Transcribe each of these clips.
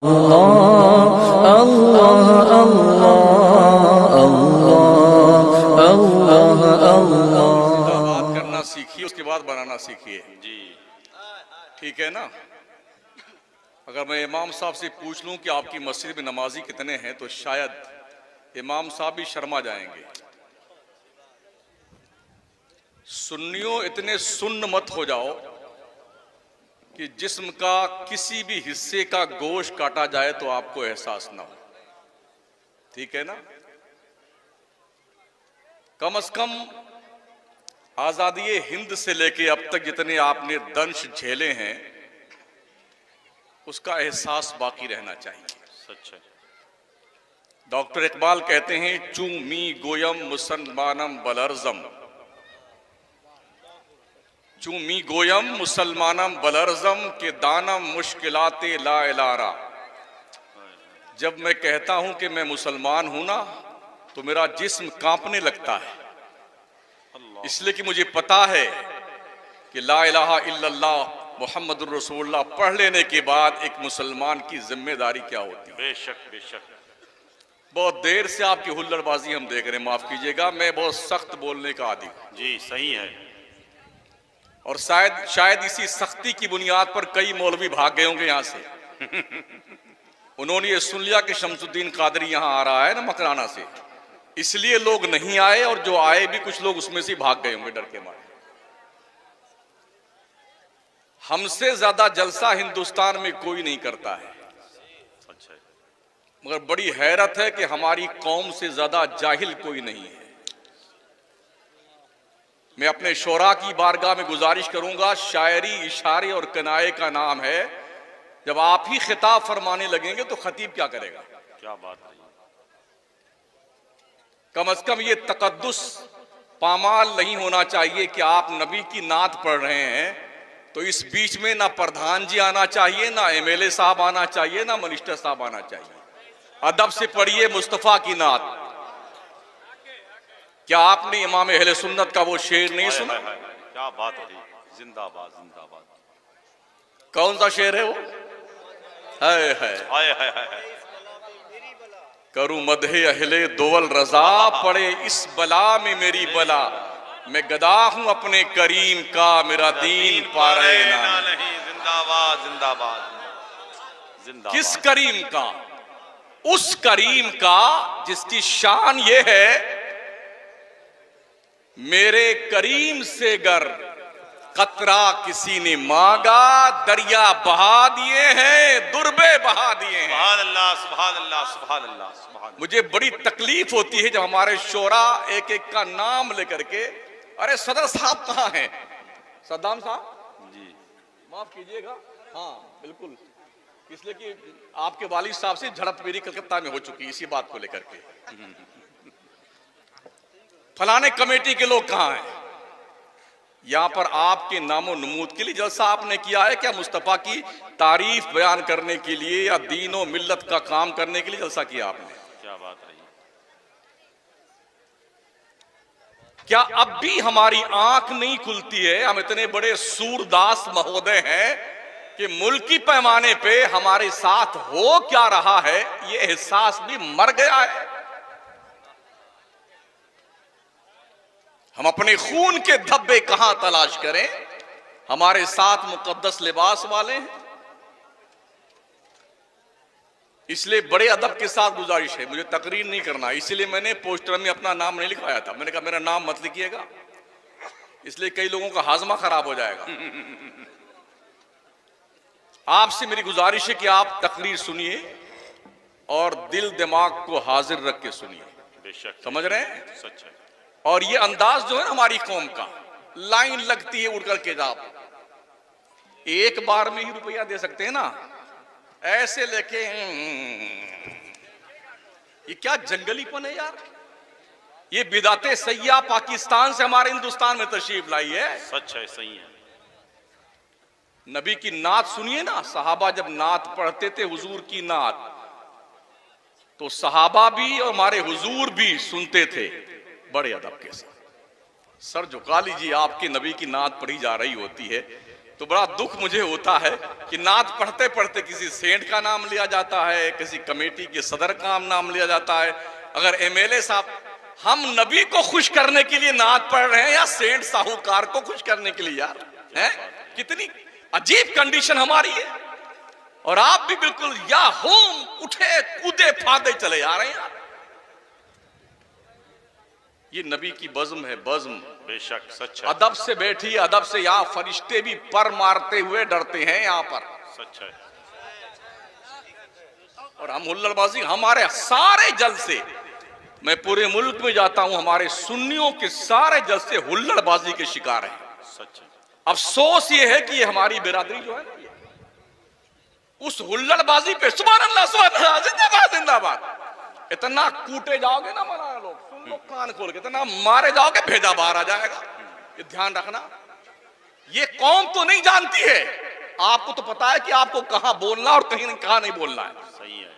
अल्लाह अल्लाह अल्लाह अल्लाह बात करना सीखिए, उसके बाद बनाना सीखिए जी, ठीक है ना। अगर मैं इमाम साहब से पूछ लूं कि आपकी मस्जिद में नमाजी कितने हैं तो शायद इमाम साहब भी शर्मा जाएंगे। सुन्नियों इतने सुन्न मत हो जाओ कि जिस्म का किसी भी हिस्से का गोश्त काटा जाए तो आपको एहसास ना हो, ठीक है ना। कम से कम आजादी हिंद से लेके अब तक जितने आपने दंश झेले हैं उसका एहसास बाकी रहना चाहिए। सच है। डॉक्टर इकबाल कहते हैं चू मी गोयम मुसलमानम बलरजम, चू मी गोयम मुसलमानम बलरजम के दानम मुश्किलाते ला इलारा। जब मैं कहता हूं कि मैं मुसलमान हूं ना तो मेरा जिस्म कांपने लगता है, इसलिए कि मुझे पता है कि ला इलाहा इल्लल्लाह मुहम्मदुर रसूलुल्लाह पढ़ लेने के बाद एक मुसलमान की जिम्मेदारी क्या होती है। बेशक बेशक। बहुत देर से आपकी हुल्लड़बाजी हम देख रहे हैं, माफ कीजिएगा, मैं बहुत सख्त बोलने का आदी हूं जी। सही है। और शायद इसी सख्ती की बुनियाद पर कई मौलवी भाग गए होंगे यहां से उन्होंने ये सुन लिया कि शमसुद्दीन कादरी यहां आ रहा है ना मकराना से, इसलिए लोग नहीं आए, और जो आए भी कुछ लोग उसमें से भाग गए होंगे डर के मारे। हमसे ज्यादा जलसा हिंदुस्तान में कोई नहीं करता है, मगर बड़ी हैरत है कि हमारी कौम से ज्यादा जाहिल कोई नहीं है। मैं अपने शोरा की बारगाह में गुजारिश करूंगा, शायरी इशारे और कनाए का नाम है। जब आप ही खिताब फरमाने लगेंगे तो खतीब क्या करेगा। क्या बात है। कम से कम ये तकद्दुस पामाल नहीं होना चाहिए कि आप नबी की नात पढ़ रहे हैं तो इस बीच में ना प्रधान जी आना चाहिए, ना एमएलए साहब आना चाहिए, ना मिनिस्टर साहब आना चाहिए। अदब से पढ़िए मुस्तफा की नात। क्या आपने इमाम अहले सुन्नत का वो शेर नहीं सुना। क्या बात है, जिंदाबाद जिंदाबाद। कौन सा शेर है वो। है करूं मदहे अहले दोवल रजा, पड़े इस बला में मेरी बला। मैं गदा हूं अपने करीम का, मेरा दीन पारे ना नहीं। जिंदाबाद जिंदाबाद जिंदाबाद। किस करीम का। उस करीम का जिसकी शान ये है, मेरे करीम से गर कतरा किसी ने मांगा, दरिया बहा दिए हैं, दुर्बे बहा दिए हैं। सुभान अल्लाह सुभान अल्लाह सुभान अल्लाह सुभान। मुझे बड़ी तकलीफ होती है जब हमारे शोरा एक एक का नाम लेकर के, अरे सदर साहब कहाँ हैं। सद्दाम साहब जी माफ कीजिएगा, हाँ बिल्कुल, इसलिए कि आपके वालिद साहब से झड़प मेरी कलकत्ता में हो चुकी इसी बात को लेकर के। फलाने कमेटी के लोग कहाँ हैं। यहां पर आपके नामो नमूद के लिए जलसा आपने किया है क्या। मुस्तफा की तारीफ बयान करने के लिए या दीनो मिल्लत का काम करने के लिए जलसा किया आपने। क्या बात रही। क्या अब भी हमारी आंख नहीं खुलती है। हम इतने बड़े सूरदास महोदय हैं कि मुल्की पैमाने पे हमारे साथ हो क्या रहा है ये एहसास भी मर गया है। हम अपने खून के धब्बे कहां तलाश करें। हमारे साथ मुकद्दस लिबास वाले हैं। इसलिए बड़े अदब के साथ गुजारिश है, मुझे तकरीर नहीं करना, इसलिए मैंने पोस्टर में अपना नाम नहीं लिखवाया था। मैंने कहा मेरा नाम मत लिखिएगा, इसलिए कई लोगों का हाजमा खराब हो जाएगा। आपसे मेरी गुजारिश है कि आप तकरीर सुनिए और दिल दिमाग को हाजिर रख के सुनिए। समझ रहे हैं। सच है। और ये अंदाज जो है ना हमारी कौम का, लाइन लगती है उड़ करके आप एक बार में ही रुपया दे सकते हैं ना, ऐसे लेके ये क्या जंगलीपन है यार। ये बिदाते सैया पाकिस्तान से हमारे हिंदुस्तान में तशरीफ लाई है। सच है, सही है। नबी की नात सुनिए ना। सहाबा जब नात पढ़ते थे हुजूर की नात, तो सहाबा भी और हमारे हुजूर भी सुनते थे बड़े अदब के साथ। सर झुका लीजिए, आपके नबी की नात पढ़ी जा रही होती है, तो बड़ा दुख मुझे होता है कि नात पढ़ते पढ़ते किसी सेंट का नाम लिया जाता है, किसी कमेटी के सदर का नाम लिया जाता है। अगर एमएलए साहब, हम नबी को खुश करने के लिए नात पढ़ रहे हैं या सेंट साहूकार को खुश करने के लिए? यार है कितनी अजीब कंडीशन हमारी है। और आप भी बिल्कुल या होम उठे कूदे फादे चले आ रहे हैं यार। ये नबी की बज़्म है, बज़्म। बेशक सच है, अदब से बैठी, अदब से। यहाँ फरिश्ते भी पर मारते हुए डरते हैं यहाँ पर। सच है। और हम हुल्लड़बाजी, हमारे सारे जलसे, मैं पूरे मुल्क में जाता हूं, हमारे सुन्नियों के सारे जलसे हुल्लड़बाजी के शिकार हैं। सच है। अफसोस ये है कि ये हमारी बिरादरी जो है ना, ये उस हुल्लड़बाजी पे सुभान अल्लाह, सुभान अल्लाह, जिंदाबाद जिंदाबाद, इतना कूटे जाओगे ना मना लोग, सुन लो कान खोल के, इतना मारे जाओगे भेजा बाहर आ जाएगा। ये ध्यान रखना। ये कौम तो नहीं जानती है, आपको तो पता है कि आपको कहां बोलना और कहां नहीं बोलना है। सही है।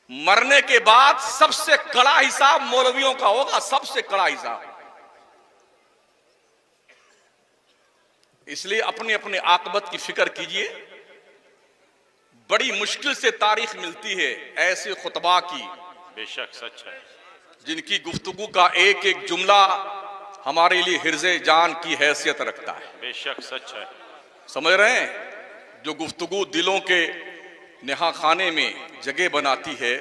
मरने के बाद सबसे कड़ा हिसाब मौलवियों का होगा, सबसे कड़ा हिसाब। इसलिए अपने अपने आकबत की फिक्र कीजिए। बड़ी मुश्किल से तारीख मिलती है ऐसे खुतबा की, बेशक सच है, जिनकी गुफ्तगू का एक एक जुमला हमारे लिए हिर्ज़े जान की हैसियत रखता है। बेशक सच है। समझ रहे हैं? जो गुफ्तगू दिलों के नेहा खाने में जगह बनाती है,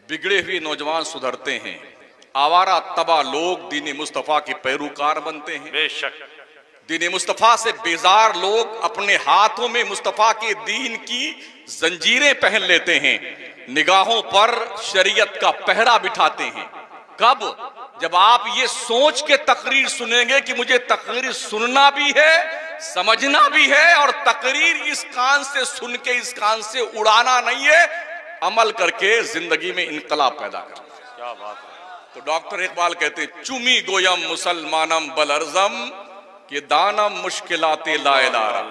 बिगड़े हुए नौजवान सुधरते हैं, आवारा तबाह लोग दीन मुस्तफ़ा के पैरोकार बनते हैं। बेशक। दीन मुस्तफ़ा से बेजार लोग अपने हाथों में मुस्तफ़ा के दीन की जंजीरें पहन लेते हैं, निगाहों पर शरीयत का पहरा बिठाते हैं। कब? जब आप ये सोच के तकरीर सुनेंगे कि मुझे तकरीर सुनना भी है, समझना भी है, और तकरीर इस कान से सुन के इस कान से उड़ाना नहीं है, अमल करके जिंदगी में इनकलाब पैदा करना। क्या बात है। तो डॉक्टर इकबाल कहते हैं, चुमी गोयम मुसलमानम बलरजम के दानम मुश्किलाते लाएलारा।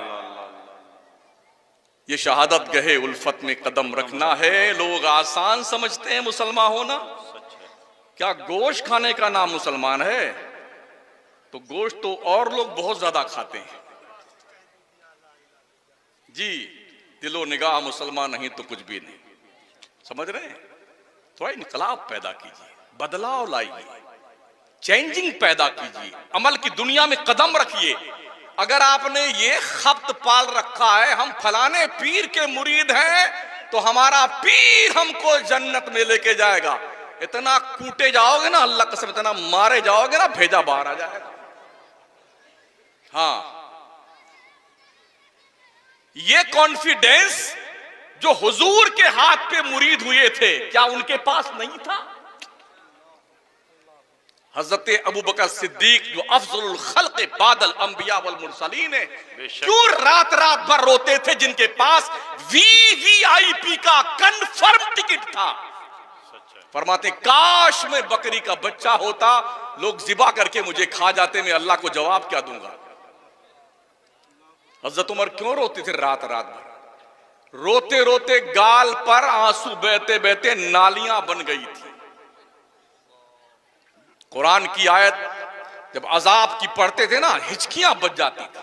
ये शहादत गहे उल्फत में कदम रखना है। लोग आसान समझते हैं मुसलमान होना। क्या गोश्त खाने का नाम मुसलमान है? तो गोश्त तो और लोग बहुत ज्यादा खाते हैं जी। दिलो निगाह मुसलमान नहीं तो कुछ भी नहीं। समझ रहे हैं? थोड़ा इनकलाब पैदा कीजिए, बदलाव लाइए, चेंजिंग पैदा कीजिए, अमल की दुनिया में कदम रखिए। अगर आपने ये खप्त पाल रखा है, हम फलाने पीर के मुरीद हैं तो हमारा पीर हमको जन्नत में लेके जाएगा, इतना कूटे जाओगे ना, अल्लाह कसम, इतना मारे जाओगे ना, भेजा बाहर आ जाएगा। हाँ, ये कॉन्फिडेंस जो हुजूर के हाथ पे मुरीद हुए थे, क्या उनके पास नहीं था? हजरत अबू बकर सिद्दीक जो अफजलुल खल्क़ बादल अंबिया वल मुरसलीन है, क्यों रात रात भर रोते थे जिनके पास वीवीआईपी का कंफर्म टिकट था? फरमाते, काश में बकरी का बच्चा होता, लोग ज़िबा करके मुझे खा जाते, मैं अल्लाह को जवाब क्या दूंगा? हजरत उमर क्यों रोते थे रात रात भर? रोते रोते गाल पर आंसू बहते बहते नालियां बन गई थी। कुरान की आयत जब अजाब की पढ़ते थे ना, हिचकियां बज जाती थी।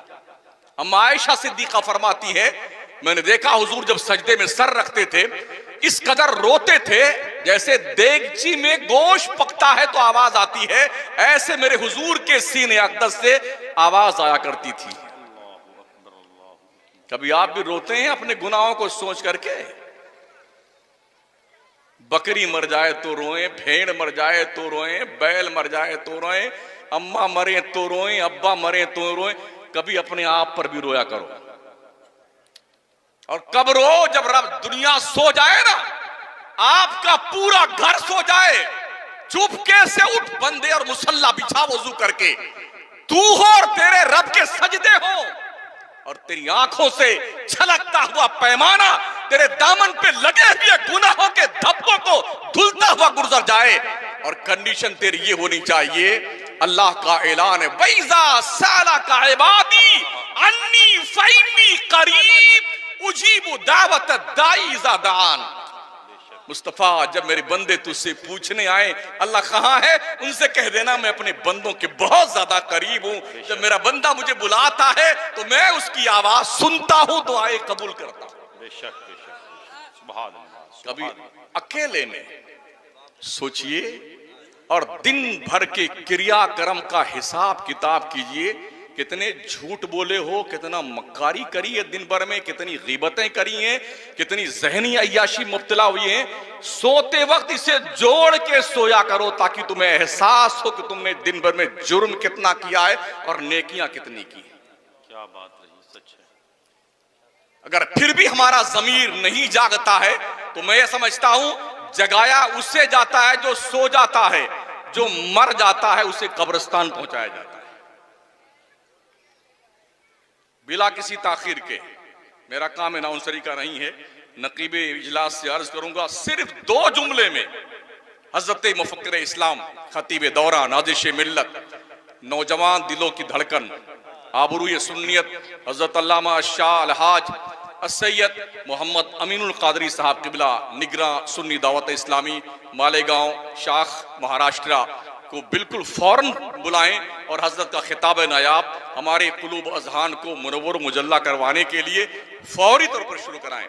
अम्मा आयशा सिद्दीका फरमाती है, मैंने देखा हुजूर जब सजदे में सर रखते थे, इस कदर रोते थे जैसे देगची में गोश्त पकता है तो आवाज आती है, ऐसे मेरे हुजूर के सीने अक़दस से आवाज आया करती थी। कभी आप भी रोते हैं अपने गुनाहों को सोच करके? बकरी मर जाए तो रोएं, भेड़ मर जाए तो रोएं, बैल मर जाए तो रोएं, अम्मा मरे तो रोएं, अब्बा मरे तो रोएं। कभी अपने आप पर भी रोया करो। और कब रो? जब रब दुनिया सो जाए ना, आपका पूरा घर सो जाए, चुपके से उठ बंदे और मुसल्ला बिछा वजू करके, तू हो और तेरे रब के सजदे हो, और तेरी आंखों से छलकता हुआ पैमाना तेरे दामन पे लगे हुए गुनाहों के धब्बों को धुलता हुआ गुजर जाए। और कंडीशन तेरी ये होनी चाहिए, अल्लाह का ऐलान है, वैज़ा साला का इबादी अन्नी फइन्नी करीब उजीबु दावत दाई इज़ा दान। मुस्तफ़ा जब मेरे बंदे तुझसे पूछने आए अल्लाह कहाँ है, उनसे कह देना मैं अपने बंदों के बहुत ज्यादा करीब हूं। जब मेरा बंदा मुझे बुलाता है तो मैं उसकी आवाज सुनता हूं, दुआएं कबूल करता हूं। बेशक बेशक, सुभान अल्लाह। कभी अकेले में सोचिए और दिन भर के क्रियाक्रम का हिसाब किताब कीजिए। कितने झूठ बोले हो, कितना मक्कारी करी है दिन भर में, कितनी गीबतें करी हैं, कितनी जहनी अय्याशी मुब्तला हुई हैं। सोते वक्त इसे जोड़ के सोया करो ताकि तुम्हें एहसास हो कि तुमने दिन भर में जुर्म कितना किया है और नेकियां कितनी की। क्या बात रही, सच है। अगर फिर भी हमारा जमीर नहीं जागता है तो मैं ये समझता हूं जगाया उससे जाता है जो सो जाता है, जो मर जाता है उसे कब्रिस्तान पहुंचाया जाता है। बिला किसी ताखीर के, मेरा काम अनाउंसरी का नहीं है, नकीबे इजलास से अर्ज करूंगा सिर्फ 2 जुमले में हजरत मुफक्किर इस्लाम, खतीब दौरा, नाजिश मिल्लत, नौजवान दिलों की धड़कन, आबरूए सुन्नियत हजरत अल्लामा शाह अलहाज सैयद मोहम्मद अमीनुल कादरी साहब किबला, निगरां सुन्नी दावत इस्लामी, मालेगांव, शाख, महाराष्ट्र को बिल्कुल फौरन बुलाएं और हजरत का खिताब नायाब हमारे कुलूब अजहान को मुनव्वर मुजल्ला करवाने के लिए फौरी तौर पर शुरू कराएं।